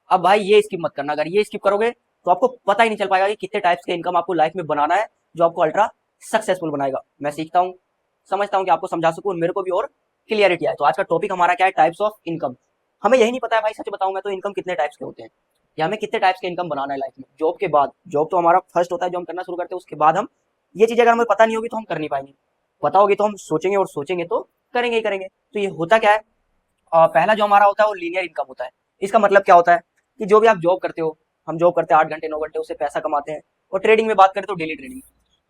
अब भाई ये स्किप मत करना, अगर ये स्किप करोगे तो आपको पता ही नहीं चल पाएगा कि कितने टाइप्स के इनकम आपको लाइफ में बनाना है जो आपको अल्ट्रा सक्सेसफुल बनाएगा। मैं सीखता हूँ, समझता हूँ कि आपको समझा सकूँ और मेरे को भी और क्लियरिटी आए। तो आज का टॉपिक हमारा क्या है, टाइप्स ऑफ इनकम। हमें यही नहीं पता है भाई, सच बताऊं मैं तो, इनकम कितने टाइप्स के होते हैं या हमें कितने टाइप्स के इनकम बनाना है लाइफ में। जॉब के बाद, जॉब तो हमारा फर्स्ट होता है जो हम करना शुरू करते हैं, उसके बाद हम ये चीजें अगर हमें पता नहीं होगी तो हम कर नहीं पाएंगे। पता होगी तो हम सोचेंगे और सोचेंगे तो करेंगे ही करेंगे। तो ये होता क्या है, पहला जो हमारा होता है वो लीनियर इनकम होता है। इसका मतलब क्या होता है कि जो भी आप जॉब करते हो, हम जॉब करते हैं 8 घंटे 9 घंटे, उससे पैसा कमाते हैं। और ट्रेडिंग में बात करें तो डेली ट्रेडिंग,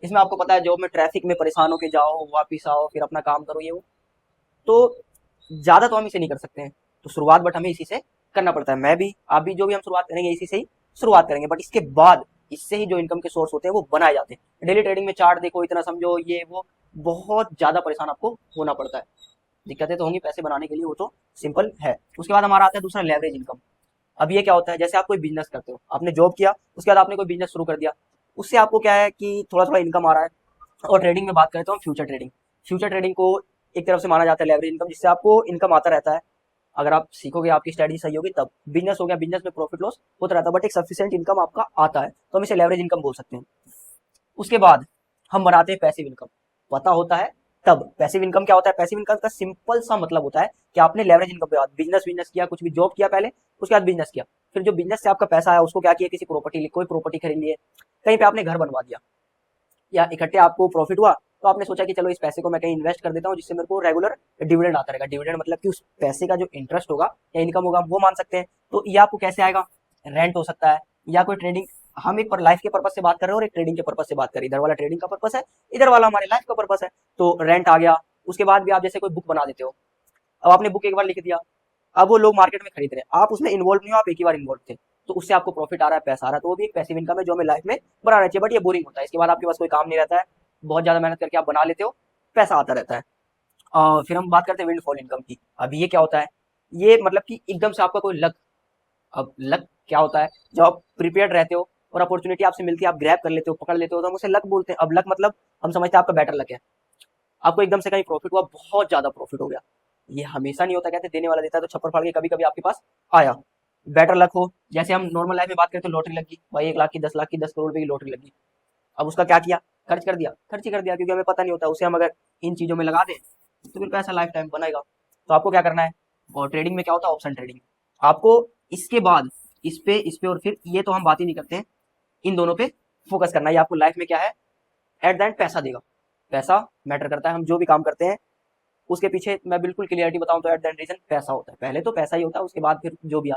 इसमें आपको पता है जॉब में ट्रैफिक में परेशान होके जाओ, वापिस आओ, फिर अपना काम करो, ये वो। तो ज्यादा तो हम इसे नहीं कर सकते हैं, तो शुरुआत बट हमें इसी से करना पड़ता है। मैं भी, आप भी, जो भी हम शुरुआत करेंगे इसी से ही शुरुआत करेंगे। बट इसके बाद इससे ही जो इनकम के सोर्स होते हैं वो बनाए जाते हैं। डेली ट्रेडिंग में चार्ट देखो, इतना समझो, ये वो, बहुत ज्यादा परेशान आपको होना पड़ता है। दिक्कतें तो होंगी पैसे बनाने के लिए, वो तो सिंपल है। उसके बाद हमारा आता है दूसरा, लेवरेज इनकम। अब ये क्या होता है, जैसे आप कोई बिजनेस करते हो, आपने जॉब किया, उसके बाद आपने कोई बिजनेस शुरू कर दिया, उससे आपको क्या है कि थोड़ा थोड़ा इनकम आ रहा है। और ट्रेडिंग में बात करें तो हम फ्यूचर ट्रेडिंग, फ्यूचर ट्रेडिंग को एक तरफ से माना जाता है लेवरेज इनकम, जिससे आपको इनकम आता रहता है। अगर आप सीखोगे, आपकी स्ट्रेटजी सही होगी तब। बिजनेस हो गया, बिजनेस में प्रॉफिट लॉस होता रहता है, बट एक सफिशिएंट इनकम आपका आता है, तो हम इसे लेवरेज इनकम बोल सकते हैं। उसके बाद हम बनाते हैं पैसिव इनकम। पता होता है तब। पैसिव इनकम क्या होता है, पैसिव इनकम का सिंपल सा मतलब होता है कि आपने लेवरेज इनकम के बाद बिजनेस बिजनेस किया, कुछ भी जॉब किया पहले, उसके बाद बिजनेस किया, फिर जो बिजनेस से आपका पैसा आया उसको क्या किया, किसी प्रॉपर्टी, कोई प्रॉपर्टी खरीद लिए, कहीं पे आपने घर बनवा दिया, या इकट्ठे आपको प्रॉफिट हुआ तो आपने सोचा कि चलो इस पैसे को मैं कहीं इन्वेस्ट कर देता हूँ जिससे मेरे को रेगुलर डिविडेंड आता रहेगा। डिविडेंड मतलब कि उस पैसे का जो इंटरेस्ट होगा या इनकम होगा वो मान सकते हैं। तो ये आपको कैसे आएगा, रेंट हो सकता है या कोई ट्रेडिंग। हम एक पर लाइफ के पर्पज से बात कर रहे हैं और एक ट्रेडिंग के पर्पज से बात कर रहे हैं। इधर वाला ट्रेडिंग का पर्पज है, इधर वाला हमारे लाइफ का पर्पज है। तो रेंट आ गया। उसके बाद भी आप जैसे कोई बुक बना देते हो, अब आपने बुक एक बार लिख दिया, अब वो लोग मार्केट में खरीद रहे हैं, आप उसमें इन्वॉल्व नहीं हो, आप एक ही बार इन्वॉल्व थे, तो उससे आपको प्रॉफिट आ रहा है, पैसा आ रहा है, तो वो भी एक पैसिव इनकम है जो हमें लाइफ में बनाना चाहिए। बट ये बोरिंग होता है, इसके बाद आपके पास कोई काम नहीं रहता है, बहुत ज्यादा मेहनत करके आप बना लेते हो, पैसा आता रहता है। फिर हम बात करते हैं विंडफॉल इनकम की। अब ये क्या होता है, ये मतलब कि एकदम से आपका कोई लक। अब लक क्या होता है, जब आप प्रिपेयर्ड रहते हो और अपॉर्चुनिटी आपसे मिलती है, आप ग्रैब कर लेते हो, पकड़ लेते हो, तो हम उसे लक बोलते हैं। अब लक मतलब हम समझते हैं आपका बेटर लक है, आपको एकदम से कहीं प्रॉफिट हुआ, बहुत ज्यादा प्रॉफिट हो गया। ये हमेशा नहीं होता, कहते देने वाला देता है, तो छप्पर फाड़ के कभी कभी आपके पास आया। बेटर लक हो, जैसे हम नॉर्मल लाइफ में बात करें तो लॉटरी लगी भाई, 1 लाख की, 10 लाख की, 10 करोड़ रुपए की लॉटरी लगी। अब उसका क्या किया, खर्च कर दिया, खर्च ही कर दिया, क्योंकि हमें पता नहीं होता। उसे हम अगर इन चीजों में लगा दें तो फिर पैसा लाइफ टाइम बनेगा। तो आपको क्या करना है, और ट्रेडिंग में क्या होता है, ऑप्शन ट्रेडिंग। आपको इसके बाद इस पे और फिर ये तो हम बात ही नहीं करते हैं, इन दोनों पे फोकस करना है। ये आपको लाइफ में क्या है, एट द एंड पैसा देगा। पैसा मैटर करता है, हम जो भी काम करते हैं उसके पीछे मैं बिल्कुल क्लियरिटी बताऊं तो एट द एंड रीजन पैसा होता है। पहले तो पैसा ही होता है, उसके बाद फिर जो भी